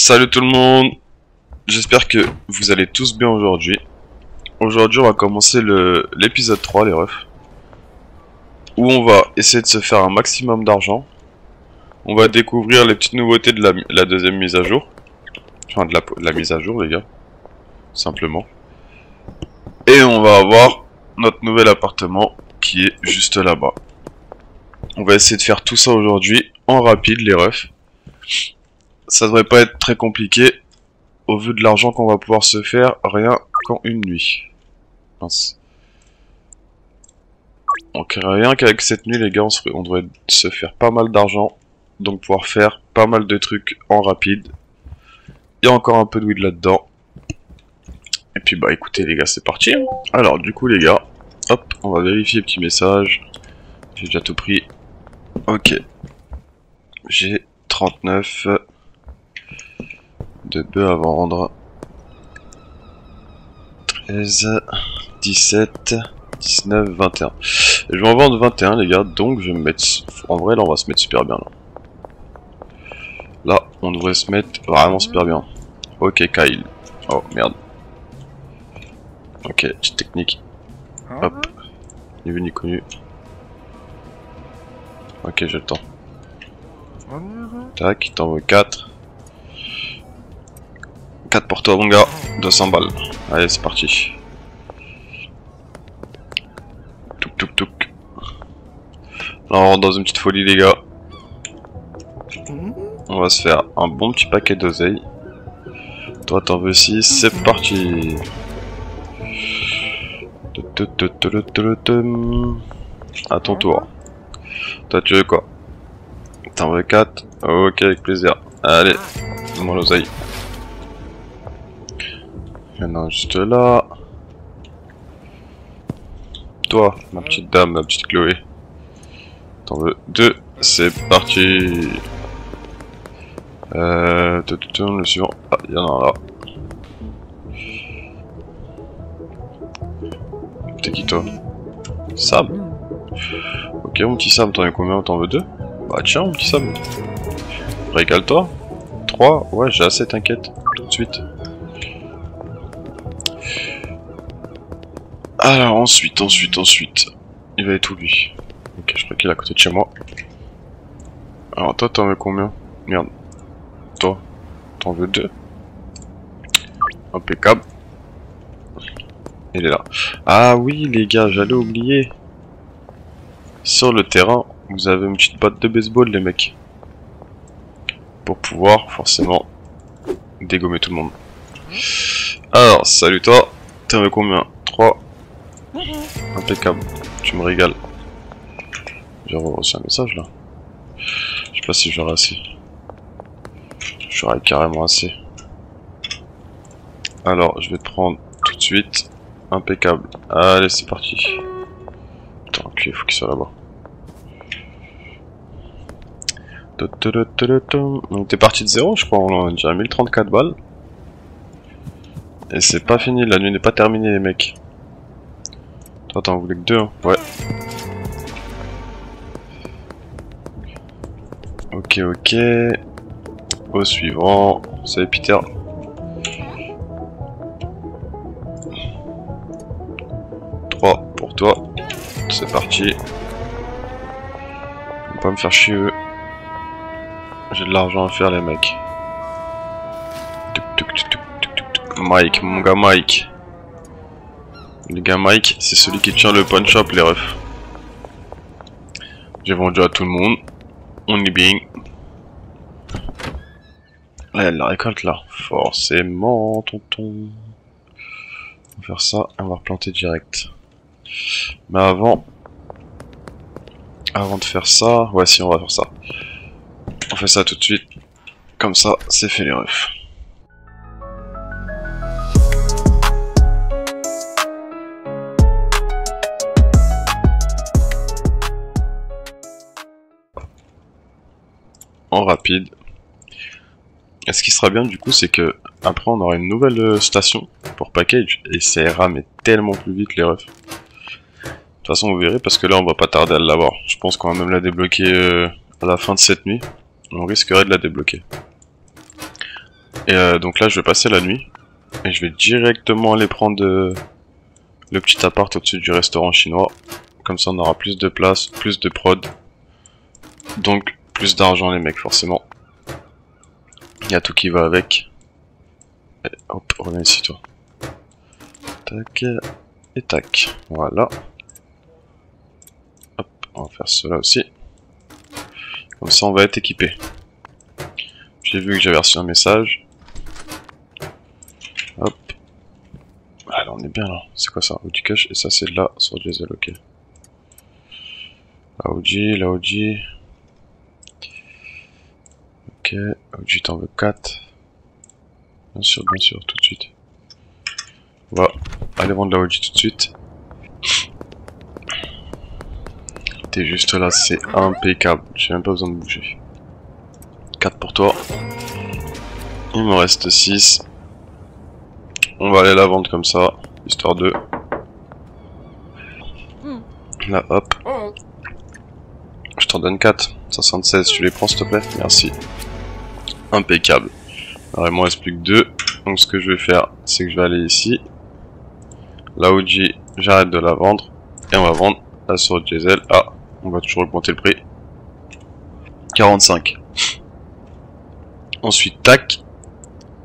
Salut tout le monde, j'espère que vous allez tous bien aujourd'hui. Aujourd'hui on va commencer l'épisode 3 les refs, où on va essayer de se faire un maximum d'argent. On va découvrir les petites nouveautés de la deuxième mise à jour. Enfin de la mise à jour les gars, simplement. Et on va avoir notre nouvel appartement qui est juste là-bas. On va essayer de faire tout ça aujourd'hui en rapide les refs. Ça devrait pas être très compliqué au vu de l'argent qu'on va pouvoir se faire rien qu'en une nuit. Mince. Donc rien qu'avec cette nuit les gars on devrait se faire pas mal d'argent. Donc pouvoir faire pas mal de trucs en rapide. Il y a encore un peu de weed là-dedans. Et puis bah écoutez les gars c'est parti. Alors du coup les gars, hop on va vérifier le petit message. J'ai déjà tout pris. Ok. J'ai 39 de bœufs à vendre. 13, 17, 19, 21. Et je vais en vendre 21 les gars, donc je vais me mettre... En vrai là on va se mettre super bien là. Là on devrait se mettre vraiment super bien. Ok Kyle. Oh merde. Ok, petite technique. Hop. Ni vu ni connu. Ok j'ai le temps. Tac, t'en veux 4. 4 pour toi mon gars, 200 balles. Allez c'est parti. Touk touk touk. Là on rentre dans une petite folie les gars. On va se faire un bon petit paquet d'oseille. Toi t'en veux 6, c'est parti. À ton tour. Toi tu veux quoi? T'en veux 4? Ok avec plaisir. Allez, mon l'oseille. Il y en a juste là. Toi, ma petite dame, ma petite Chloé. T'en veux 2, c'est parti. Le suivant. Ah, il y en a un là. T'es qui toi? Sam. Ok mon petit Sam, t'en as combien? T'en veux 2? Bah tiens mon petit Sam. Régale-toi. 3, ouais j'ai assez t'inquiète. Tout de suite. Alors ensuite. Il va être où lui? Ok je crois qu'il est à côté de chez moi. Alors toi t'en veux combien? Merde. Toi, t'en veux 2? Impeccable. Il est là. Ah oui les gars, j'allais oublier. Sur le terrain, vous avez une petite batte de baseball les mecs. Pour pouvoir forcément dégommer tout le monde. Alors, salut toi. T'en veux combien? 3. Impeccable. Tu me régales. J'ai reçu un message là. Je sais pas si j'aurai assez. J'aurai carrément assez. Alors, je vais te prendre tout de suite. Impeccable. Allez, c'est parti. Putain, ok, il faut qu'il soit là-bas. Donc t'es parti de 0, je crois. On a déjà 1034 balles. Et c'est pas fini, la nuit n'est pas terminée, les mecs. Toi, t'en voulais que 2, hein? Ouais. Ok. Au suivant. Salut Peter. 3 pour toi. C'est parti. Faut pas me faire chier eux. J'ai de l'argent à faire les mecs. Mike, mon gars Mike. Le gars Mike, c'est celui qui tient le pawn shop les refs. J'ai vendu à tout le monde. On est bien. Là, il y a de la récolte là. Forcément, tonton. On va faire ça et on va replanter direct. Mais avant de faire ça, ouais si on va faire ça. On fait ça tout de suite. Comme ça, c'est fait les refs. En rapide. Et ce qui sera bien du coup c'est que après on aura une nouvelle station pour package et ça ira mais tellement plus vite les refs. De toute façon vous verrez parce que là on va pas tarder à l'avoir. Je pense qu'on va même la débloquer à la fin de cette nuit. On risquerait de la débloquer. Et donc là je vais passer la nuit. Et je vais directement aller prendre le petit appart au-dessus du restaurant chinois. Comme ça on aura plus de place, plus de prod. Donc plus d'argent les mecs forcément. Il y a tout qui va avec. Et hop, reviens ici toi. Tac. Et tac. Voilà. Hop, on va faire cela aussi. Comme ça on va être équipé. J'ai vu que j'avais reçu un message. Hop. Ah là on est bien là. C'est quoi ça? Audi cache et ça c'est de là sur diesel, ok. Audi, Audi. Ok, Audi t'en veux 4. Bien sûr, tout de suite. On va aller vendre la Audi tout de suite. T'es juste là, c'est impeccable. J'ai même pas besoin de bouger. 4 pour toi. Il me reste 6. On va aller la vendre comme ça, histoire de... Là, hop. Je t'en donne 4. 76, tu les prends s'il te plaît? Merci. Impeccable. Alors il m'en reste plus que 2. Donc ce que je vais faire, c'est que je vais aller ici. La Audi, j'arrête de la vendre. Et on va vendre la sur diesel. Ah, on va toujours augmenter le prix. 45. Ensuite, tac.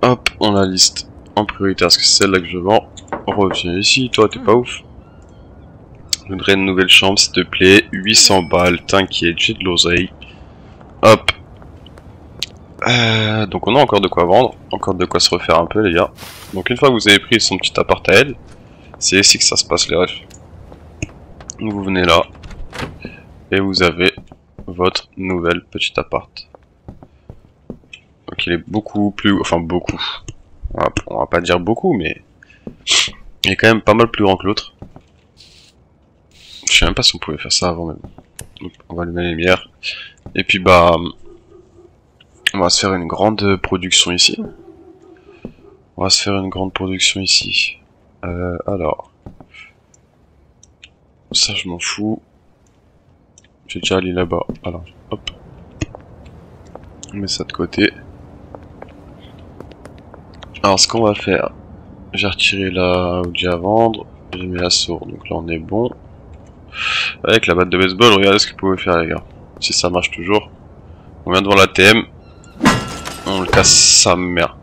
Hop, on la liste en priorité parce que c'est celle-là que je vends. On revient ici, toi t'es pas ouf. Je voudrais une nouvelle chambre s'il te plaît. 800 balles, t'inquiète, j'ai de l'oseille. Hop. Donc on a encore de quoi vendre, encore de quoi se refaire un peu les gars. Donc une fois que vous avez pris son petit appart à elle, c'est ici que ça se passe les refs. Vous venez là et vous avez votre nouvelle petite appart. Donc il est beaucoup plus, enfin beaucoup. On va pas dire beaucoup, mais il est quand même pas mal plus grand que l'autre. Je sais même pas si on pouvait faire ça avant même. Donc on va allumer les lumières et puis bah. On va se faire une grande production ici. Alors. Ça, je m'en fous. J'ai déjà allé là-bas. Alors, hop. On met ça de côté. Alors, ce qu'on va faire. J'ai retiré la Audi à vendre. J'ai mis la sourde. Donc là, on est bon. Avec la batte de baseball, regardez ce que vous pouvez faire, les gars. Si ça marche toujours. On vient devant la TM. On le casse sa mère.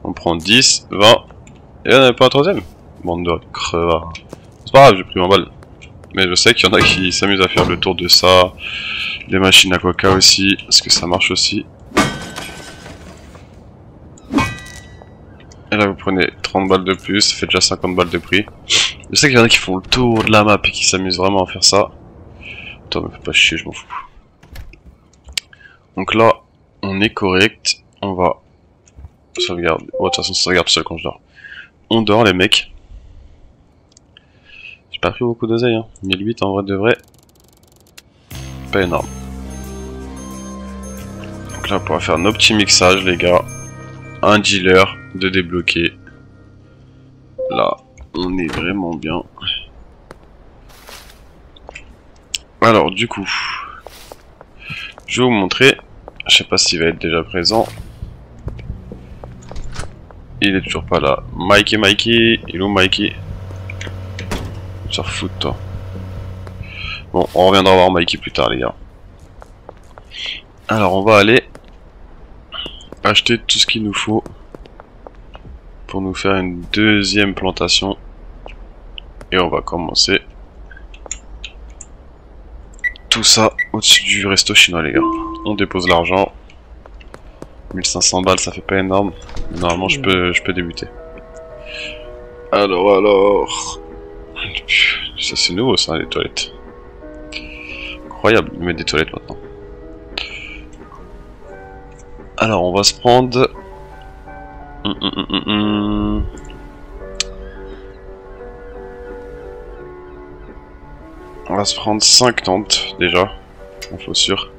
On prend 10, 20. Et on n'avait pas un troisième. Bande de crevards. C'est pas grave, j'ai pris 20 balles. Mais je sais qu'il y en a qui s'amusent à faire le tour de ça. Des machines à coca aussi. Parce que ça marche aussi. Et là vous prenez 30 balles de plus. Ça fait déjà 50 balles de prix. Je sais qu'il y en a qui font le tour de la map et qui s'amusent vraiment à faire ça. Toi, me fais pas chier, je m'en fous. Donc là. On est correct, on va sauvegarder. Oh, de toute façon, ça sauvegarde seul quand je dors. On dort, les mecs. J'ai pas pris beaucoup d'oseille, hein. 1008 en vrai de vrai. Pas énorme. Donc là, on pourra faire nos petits mixages, les gars. Un dealer de débloquer. Là, on est vraiment bien. Alors, du coup, je vais vous montrer. Je sais pas s'il va être déjà présent. Il est toujours pas là. Mikey, il est où Mikey? Tu te fous de toi. Bon, on reviendra voir Mikey plus tard les gars. Alors on va aller acheter tout ce qu'il nous faut pour nous faire une deuxième plantation. Et on va commencer tout ça au-dessus du resto chinois les gars. On dépose l'argent. 1500 balles, ça fait pas énorme. Normalement, je peux débuter. Alors. Ça, c'est nouveau, ça, les toilettes. Incroyable de mettre des toilettes maintenant. Alors, on va se prendre. On va se prendre 5 tentes déjà. En faut sûr.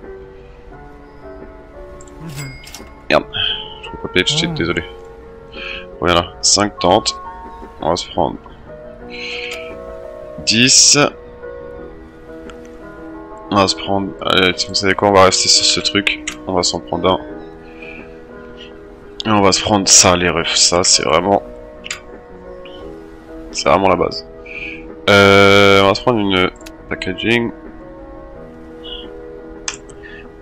Merde, je peux pas payer tout de suite, désolé. Voilà, 5 tentes. On va se prendre 10. On va se prendre... Allez, vous savez quoi, on va rester sur ce truc. On va s'en prendre un. Et on va se prendre ça, les refs. Ça, c'est vraiment... C'est vraiment la base. On va se prendre une packaging.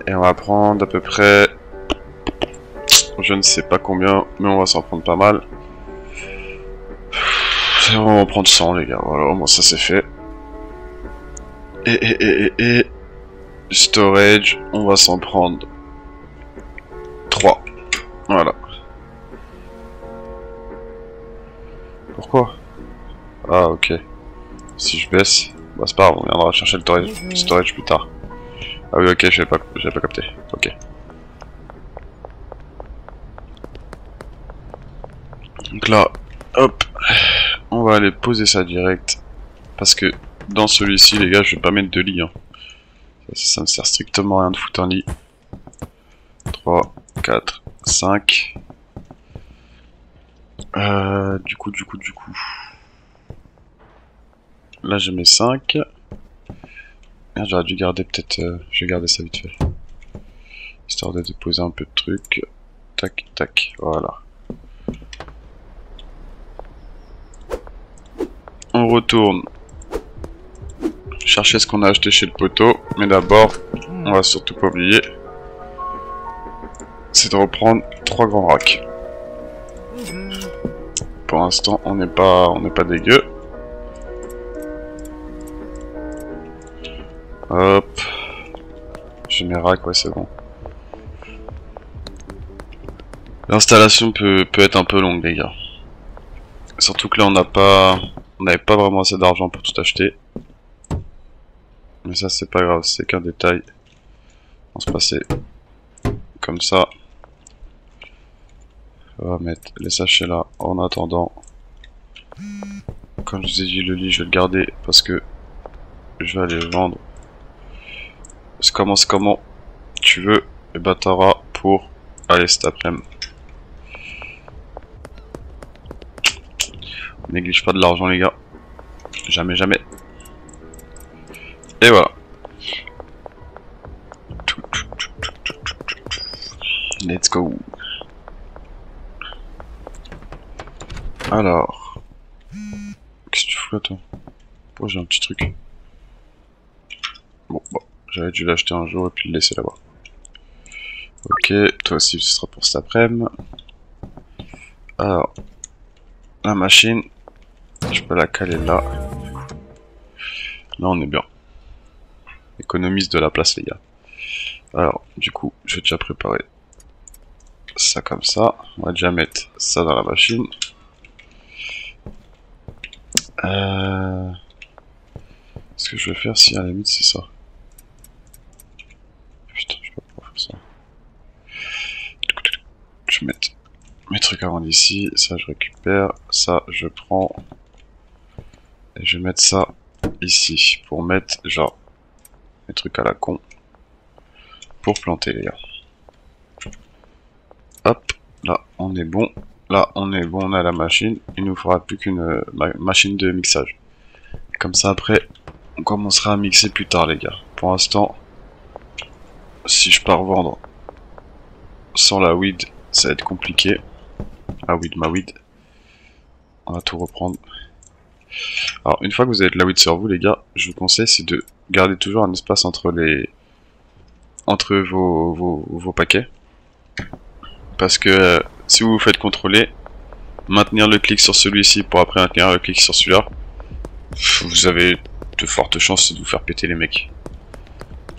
Et on va prendre à peu près... Je ne sais pas combien, mais on va s'en prendre pas mal. On va en prendre 100, les gars. Voilà, bon, ça c'est fait. Et... Storage, on va s'en prendre 3. Voilà. Pourquoi? Ah, ok. Si je baisse, bah c'est pas grave, on viendra chercher le storage plus tard. Ah oui, ok, j'avais pas capté. Ok. Donc là, hop, on va aller poser ça direct. Parce que dans celui-ci, les gars, je vais pas mettre de lit. Hein. Ça me sert strictement à rien de foutre un lit. 3, 4, 5. Du coup. Là, j'ai mes 5. Merde, j'aurais dû garder peut-être... je vais garder ça vite fait. Histoire de déposer un peu de trucs. Tac, tac, voilà. On retourne chercher ce qu'on a acheté chez le poteau. Mais d'abord, on va surtout pas oublier, c'est de reprendre 3 grands racks. Pour l'instant, on n'est pas dégueu. Hop. J'ai mes racks, ouais, c'est bon. L'installation peut être un peu longue, les gars. Surtout que là, on n'avait pas vraiment assez d'argent pour tout acheter. Mais ça, c'est pas grave, c'est qu'un détail. On va se passer comme ça. On va mettre les sachets là en attendant. Comme je vous ai dit, le lit, je vais le garder parce que je vais aller le vendre. Comment tu veux, et bah t'auras pour aller cet après-midi. Néglige pas de l'argent, les gars. Jamais, jamais. Et voilà. Let's go. Alors. Qu'est-ce que tu fous là, toi? Oh, j'ai un petit truc. Bon, j'avais dû l'acheter un jour et puis le laisser là-bas. Ok, toi aussi ce sera pour cet après-midi. Alors, la machine, je peux la caler là. Là on est bien. Économise de la place, les gars. Alors, du coup, je vais déjà préparer ça comme ça. On va déjà mettre ça dans la machine. Ce que je vais faire, si à la limite c'est ça. Putain, je sais pas pourquoi faire ça. Je vais mettre mes trucs avant d'ici. Ça, je récupère. Ça, je prends. Et je vais mettre ça ici. Pour mettre, genre, mes trucs à la con. Pour planter, les gars. Hop, là, on est bon. Là, on est bon, on a la machine. Il nous faudra plus qu'une machine de mixage. Comme ça, après, on commencera à mixer plus tard, les gars. Pour l'instant, si je pars vendre sans la weed, ça va être compliqué. Ah weed, ma weed. On va tout reprendre. Alors, une fois que vous avez de la weed sur vous, les gars, je vous conseille, c'est de garder toujours un espace entre vos paquets. Parce que si vous vous faites contrôler, maintenir le clic sur celui-ci pour après maintenir le clic sur celui-là, vous avez de fortes chances de vous faire péter les mecs.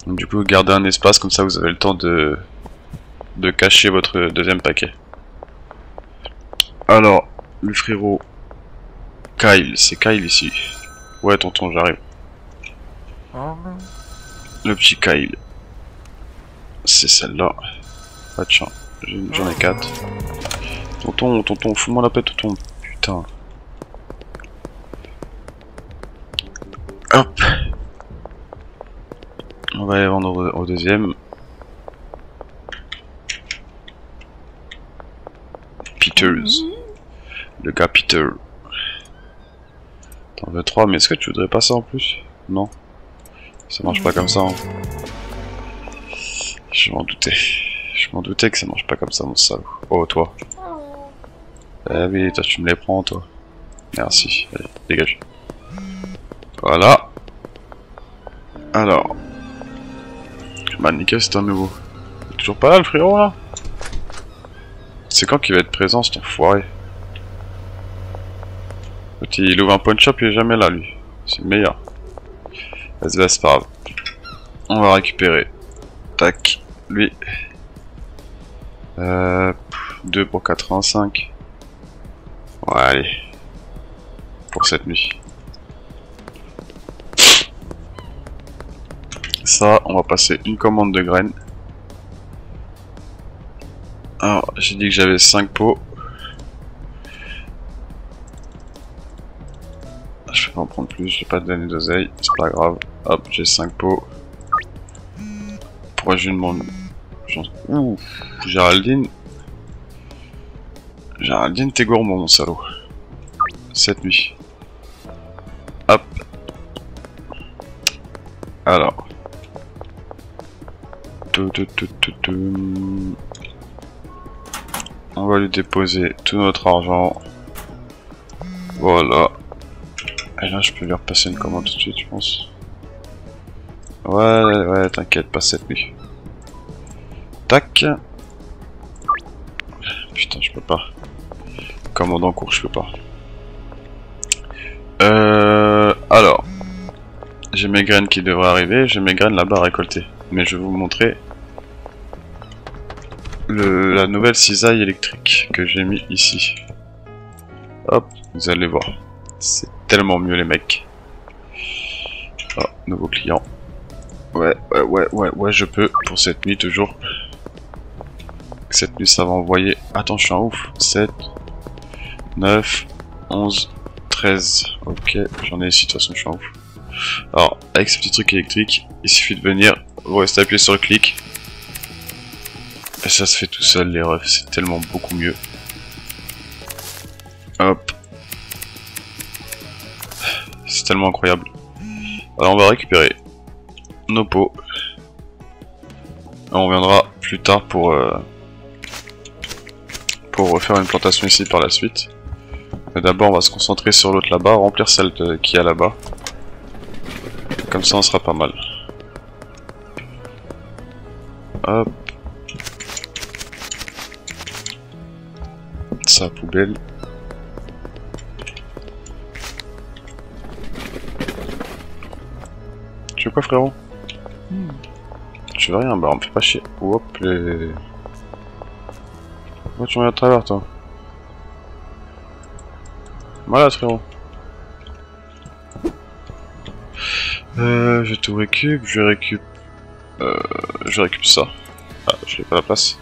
Donc, du coup, gardez un espace, comme ça vous avez le temps de cacher votre deuxième paquet. Alors, le frérot Kyle, c'est Kyle ici. Ouais, tonton, j'arrive. Le petit Kyle, c'est celle-là. Ah tiens, j'en ai 4. Tonton, fous-moi la paix, tonton. Putain. Hop. On va aller vendre au deuxième. Peters. Le gars Peter. T'en veux 3, mais est-ce que tu voudrais pas ça en plus? Non. Ça marche pas comme ça. Hein. Je m'en doutais. Je Je m'en doutais que ça marche pas comme ça, mon salaud. Oh, toi. Eh oui, toi, tu me les prends, toi. Merci. Allez, dégage. Voilà. Alors. Bah, nickel, c'est un nouveau. T'es toujours pas là, le frérot, là? C'est quand qu'il va être présent, cet enfoiré? Il ouvre un pawn shop, il est jamais là, lui. C'est le meilleur. Vas-y, c'est pas grave. On va récupérer. Tac. Lui. 2 pour 85. Ouais, allez. Pour cette nuit. Ça, on va passer une commande de graines. Alors, j'ai dit que j'avais 5 pots. Je peux pas en prendre plus, je vais pas te donner d'oseille, c'est pas grave. Hop, j'ai 5 pots. Pourquoi je lui demande... Ouh, Géraldine. Géraldine, t'es gourmand, mon salaud. Cette nuit. Hop. Alors. On va lui déposer tout notre argent. Voilà. Et là, je peux lui repasser une commande tout de suite, je pense. Ouais, t'inquiète, pas cette nuit. Tac. Putain, je peux pas. Commande en cours, je peux pas. Alors. J'ai mes graines qui devraient arriver, j'ai mes graines là-bas à récolter. Mais je vais vous montrer la nouvelle cisaille électrique que j'ai mis ici. Hop, vous allez voir. C'est tellement mieux, les mecs. Oh, nouveau client. Ouais, je peux pour cette nuit toujours. Cette nuit, ça va envoyer. Attends, je suis un ouf. 7, 9, 11, 13. Ok, j'en ai ici, de toute façon, je suis un ouf. Alors, avec ce petit truc électrique, il suffit de venir, vous restez appuyé sur le clic. Et ça se fait tout seul, les refs, c'est tellement beaucoup mieux. Hop. C'est tellement incroyable. Alors, on va récupérer nos pots. Et on reviendra plus tard pour refaire une plantation ici par la suite. Mais d'abord, on va se concentrer sur l'autre là-bas, remplir celle qui est là-bas. Comme ça, on sera pas mal. Hop. Ça, poubelle. Tu veux quoi, frérot? Tu veux rien? Bah, on me fait pas chier. Hop, les... Pourquoi tu regardes à travers, toi? Voilà, frérot. Je tout récup, je récup ça. Ah, je n'ai pas la place.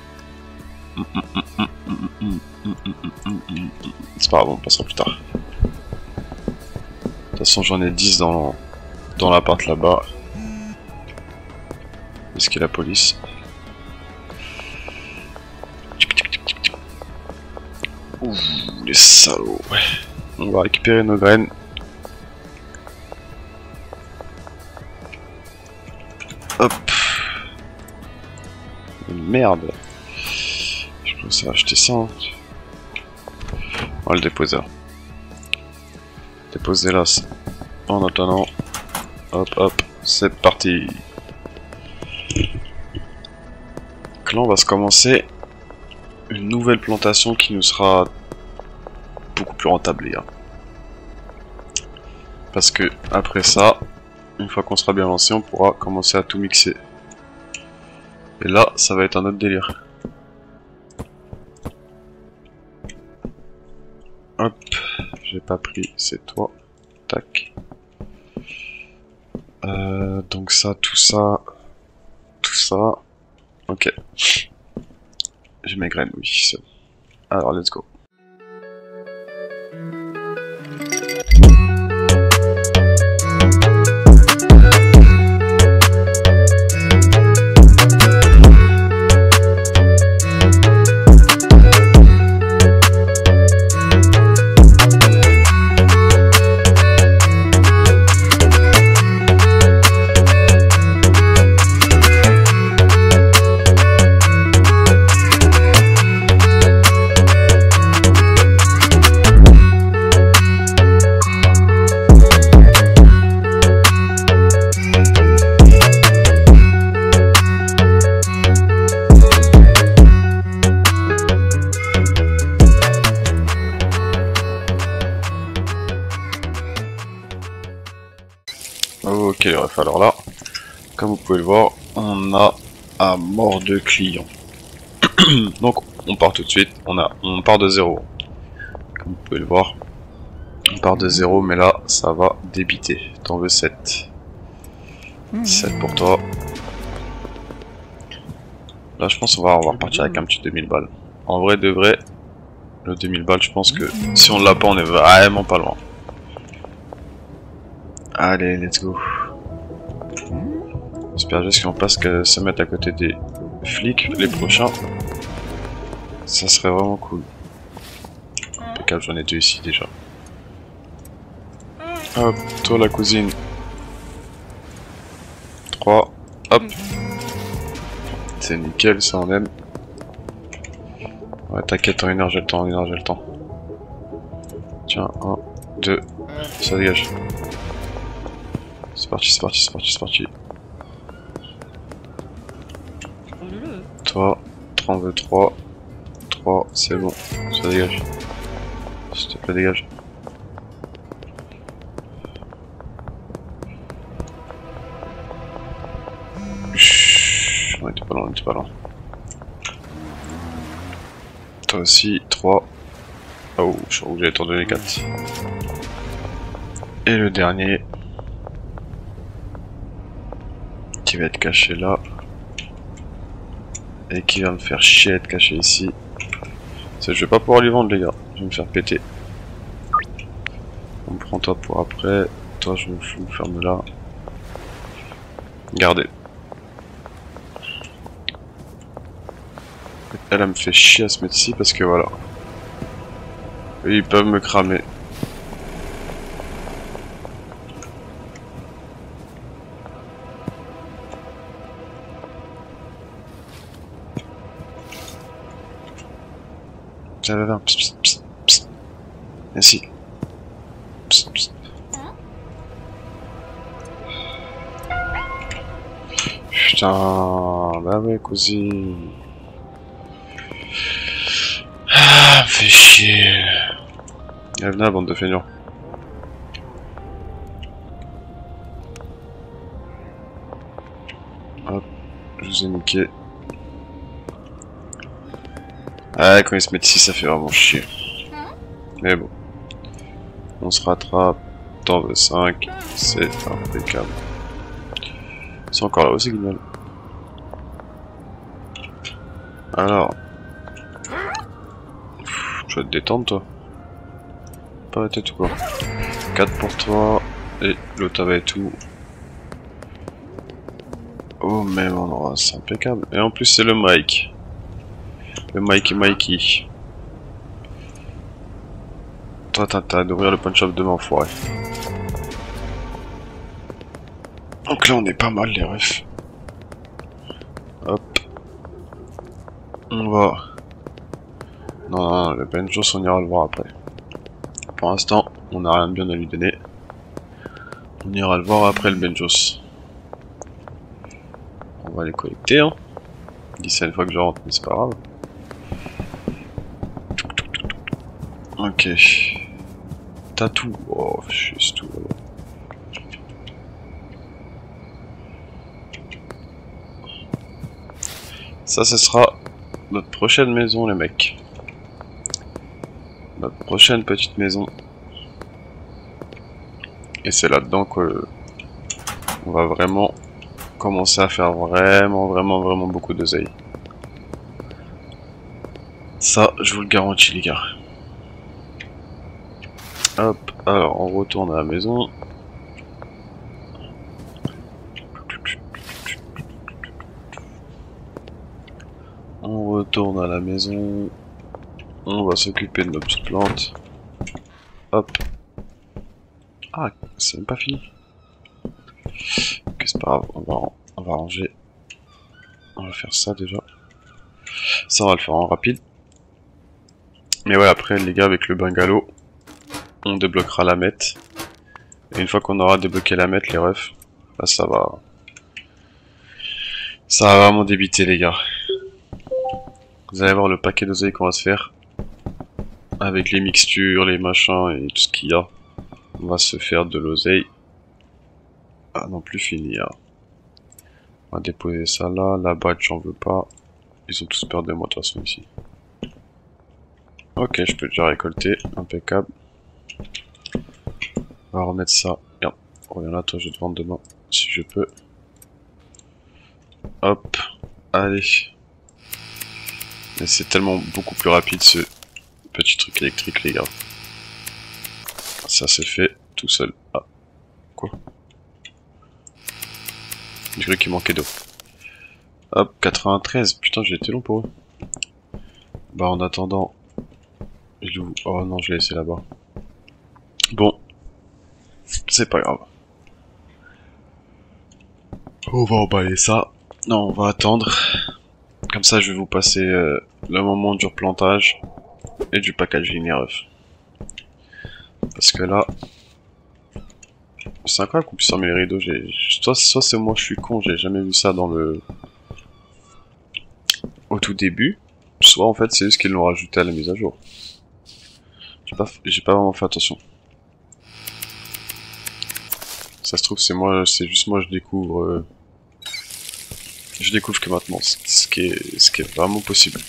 C'est pas grave, on passera plus tard. De toute façon, j'en ai 10 dans l'appart là-bas. Est-ce qu'il y a la police? Ouh, les salauds. On va récupérer nos graines. Hop. Merde. Je pense acheter ça. Hein. On va le déposer là. Déposer là. En attendant. Hop hop. C'est parti. Donc là on va se commencer une nouvelle plantation qui nous sera beaucoup plus rentable, les gars. Parce que après ça, une fois qu'on sera bien lancé, on pourra commencer à tout mixer. Et là, ça va être un autre délire. Hop, j'ai pas pris, c'est toi. Tac. Donc ça, tout ça, tout ça. Ok. J'ai mes graines, oui. Alors, let's go. Ok les refs, alors là, comme vous pouvez le voir, on a un mort de client. Donc on part tout de suite, on part de 0. Comme vous pouvez le voir, on part de 0, mais là ça va débiter. T'en veux 7. 7 pour toi. Là je pense qu'on va repartir avec un petit 2000 balles. En vrai de vrai, le 2000 balles, je pense que si on l'a pas, on est vraiment pas loin. Allez, let's go. J'espère juste qu'on passe que se mettre à côté des flics les prochains. Ça serait vraiment cool. Impeccable, j'en ai 2 ici déjà. Hop, toi la cousine. 3. Hop. C'est nickel, ça on aime. Ouais, t'inquiète, en 1 heure j'ai le temps, en 1 heure j'ai le temps. Tiens, 1, 2, ça dégage. C'est parti, c'est parti, c'est parti, c'est parti. Toi, t'en veux 3. 3, c'est bon, ça dégage. S'il te plaît, dégage. Chut, on était pas loin, on était pas loin. Toi aussi, 3. Oh, je crois que j'allais t'en donner 4. Et le dernier. Qui va être caché là. Et qui va me faire chier à être caché ici. Ça, je vais pas pouvoir lui vendre les gars, je vais me faire péter. On prend toi pour après. Toi je me fous, ferme là. Gardez. Elle me fait chier à se mettre ici parce que voilà. Et ils peuvent me cramer. Tiens, viens, psst, psst, psst, psst. Merci. Psst, psst. Putain, bah ouais, cousine. Ah, fais chier. Allez, venez, bande de feignants. Hop, je vous ai niqué. Ah, quand ils se mettent ici, ça fait vraiment chier. Mais bon. On se rattrape. T'en veux 5. C'est impeccable. C'est encore là aussi, Guignol. Alors. Tu vas te détendre, toi. Pas la tête ou quoi. 4 pour toi. Et l'autre avait tout. Au même endroit. C'est impeccable. Et en plus, c'est le Mike. Le Mikey. Toi, t'as d'ouvrir le punch shop demain, enfoiré. Donc là, on est pas mal, les refs. Hop. On va... Non, le Benjos, on ira le voir après. Pour l'instant, on n'a rien de bien à lui donner. On ira le voir après le Benjos. On va les collecter, hein. Dis ça une fois que je rentre, mais c'est pas grave. Ok. T'as tout. Oh, juste tout. Ça, ce sera notre prochaine maison, les mecs. Notre prochaine petite maison. Et c'est là-dedans que on va vraiment commencer à faire vraiment beaucoup d'oseille. Ça, je vous le garantis, les gars. Hop, alors on retourne à la maison. On retourne à la maison. On va s'occuper de nos petites plantes. Hop. Ah, c'est même pas fini. Ok, c'est pas grave, on va ranger. On va faire ça déjà. Ça, on va le faire en rapide. Mais ouais, après, les gars, avec le bungalow, on débloquera la mette. Et une fois qu'on aura débloqué la mette, les refs, là, ça va vraiment débiter, les gars. Vous allez voir le paquet d'oseille qu'on va se faire. Avec les mixtures, les machins et tout ce qu'il y a. On va se faire de l'oseille. Ah non plus fini. Hein. On va déposer ça là. La badge j'en veux pas. Ils ont tous peur de moi de toute façon ici. Ok, je peux déjà récolter. Impeccable. On va remettre ça. Regarde. Reviens là, toi je vais te vendre demain. Si je peux. Hop. Allez. Mais c'est tellement beaucoup plus rapide ce petit truc électrique les gars. Ça c'est fait tout seul. Ah. Quoi? J'ai cru qu'il manquait d'eau. Hop, 93. Putain, j'ai été long pour eux. Bah en attendant... Oh non, je l'ai laissé là-bas. Bon. C'est pas grave. On va emballer ça. Non, on va attendre. Comme ça, je vais vous passer le moment du replantage et du packaging les refs. Parce que là... C'est incroyable qu'on puisse fermer les rideaux. Soit c'est moi, je suis con, j'ai jamais vu ça dans le... Au tout début. Soit en fait, c'est juste qu'ils l'ont rajouté à la mise à jour. J'ai pas vraiment fait attention. Ça se trouve, c'est moi, c'est juste moi, je découvre que maintenant, ce qui est vraiment possible.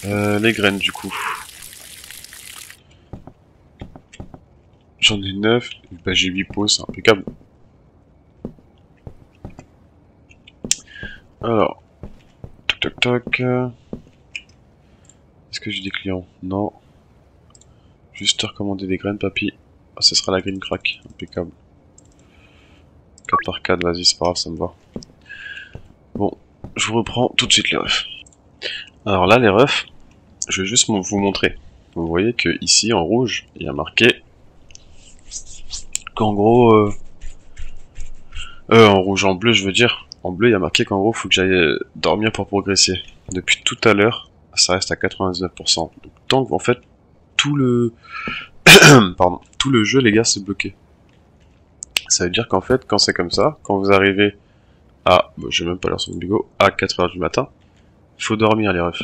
Les graines, du coup. J'en ai 9, bah j'ai 8 pots, c'est impeccable. Alors, toc toc toc. Est-ce que j'ai des clients? Non. Juste te recommander des graines, papy. Ah, ce sera la green crack, impeccable. 4 par 4, vas-y, c'est pas grave, ça me va. Bon, je vous reprends tout de suite les refs. Alors là, les refs, je vais juste vous montrer. Vous voyez que ici, en rouge, il y a marqué qu'en gros... en rouge, en bleu, je veux dire. En bleu, il y a marqué qu'en gros, faut que j'aille dormir pour progresser. Depuis tout à l'heure, ça reste à 99%. Donc, tant que, en fait, tout le... Pardon. Tout le jeu, les gars, c'est bloqué. Ça veut dire qu'en fait, quand c'est comme ça, quand vous arrivez à... Bon, j'ai même pas l'air sur mon bigot. À 4h du matin, faut dormir, les refs.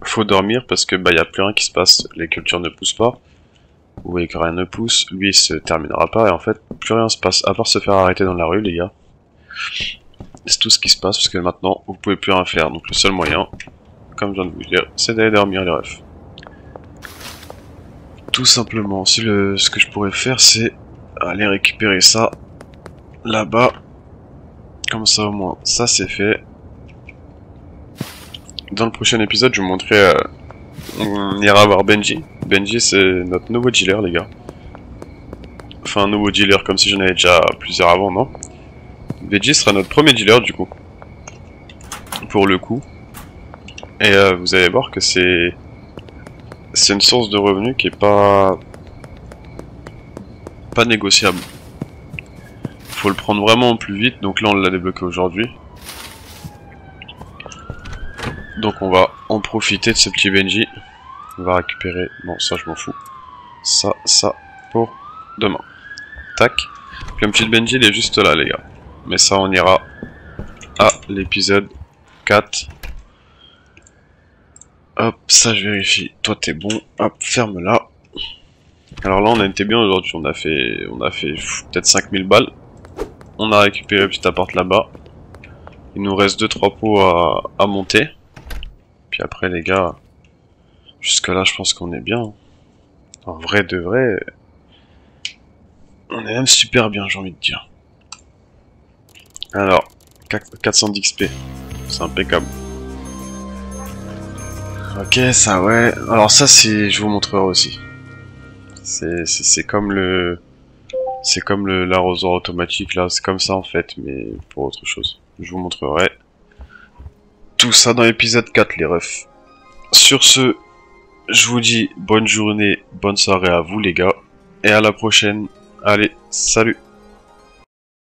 Faut dormir parce que, bah, y a plus rien qui se passe. Les cultures ne poussent pas. Vous voyez que rien ne pousse. Lui, il se terminera pas. Et en fait, plus rien se passe. À part se faire arrêter dans la rue, les gars. C'est tout ce qui se passe parce que maintenant, vous pouvez plus rien faire. Donc, le seul moyen, comme je viens de vous dire, c'est d'aller dormir, les refs. Tout simplement. Si ce que je pourrais faire, c'est aller récupérer ça là-bas. Comme ça, au moins, ça c'est fait. Dans le prochain épisode, je vous montrerai... on ira voir Benji. Benji, c'est notre nouveau dealer, les gars. Enfin, un nouveau dealer, comme si j'en avais déjà plusieurs avant, non? Benji sera notre premier dealer, du coup. Pour le coup. Et vous allez voir que c'est une source de revenus qui est pas négociable. Faut le prendre vraiment plus vite, donc là on l'a débloqué aujourd'hui. Donc on va en profiter de ce petit Benji. On va récupérer... Non, ça je m'en fous. Ça pour demain. Tac. Puis un petit Benji il est juste là les gars. Mais ça on ira à l'épisode 4. Hop, ça je vérifie. Toi t'es bon. Hop, ferme-la. Alors là on a été bien aujourd'hui. On a fait peut-être 5000 balles. On a récupéré le petit appart là-bas. Il nous reste 2-3 pots à monter. Puis après les gars, jusque là je pense qu'on est bien. En vrai de vrai, on est même super bien j'ai envie de dire. Alors, 410 XP, c'est impeccable. Ok, ça ouais. Alors ça c'est, je vous montrerai aussi. C'est comme l'arrosoir automatique là, c'est comme ça en fait, mais pour autre chose. Je vous montrerai tout ça dans l'épisode 4 les refs. Sur ce, je vous dis bonne journée, bonne soirée à vous les gars, et à la prochaine. Allez, salut!